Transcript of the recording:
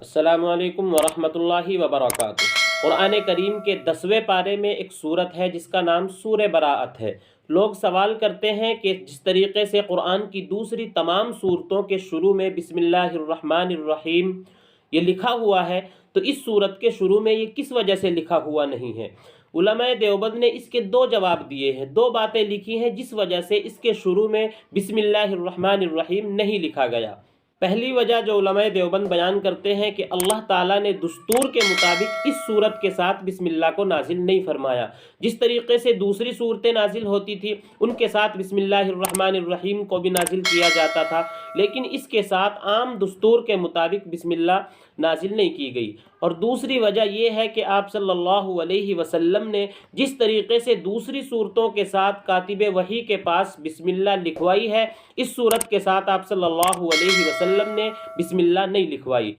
अस्सलामुअलैकुम वरहमतुल्लाहि वबरकातुहू। क़ुरान करीम के 10वें पारे में एक सूरत है जिसका नाम सूरह बराअत है। लोग सवाल करते हैं कि जिस तरीक़े से क़ुरान की दूसरी तमाम सूरतों के शुरू में बिस्मिल्लाहिर्रहमानिर्रहीम ये लिखा हुआ है, तो इस सूरत के शुरू में ये किस वजह से लिखा हुआ नहीं है। उलमाए देवबंद ने इसके दो जवाब दिए हैं, दो बातें लिखी हैं जिस वजह से इसके शुरू में बिस्मिल्लाहिर्रहमानिर्रहीम नहीं लिखा गया। पहली वजह जो उलमाए देवबंद बयान करते हैं कि अल्लाह ताला ने दुस्तूर के मुताबिक इस सूरत के साथ बिस्मिल्लाह को नाजिल नहीं फरमाया। जिस तरीक़े से दूसरी सूरतें नाजिल होती थी उनके साथ बिस्मिल्लाहिर्रहमानिर्रहीम को भी नाजिल किया जाता था, लेकिन इसके साथ आम दुस्तूर के मुताबिक बिस्मिल्लाह नाजिल नहीं की गई। और दूसरी वजह यह है कि आप सल्लल्लाहु अलैहि वसल्लम ने जिस तरीक़े से दूसरी सूरतों के साथ कातिब वही के पास बिस्मिल्लाह लिखवाई है, इस सूरत के साथ आप सल्लल्लाहु अलैहि वसल्लम ने बिस्मिल्लाह नहीं लिखवाई।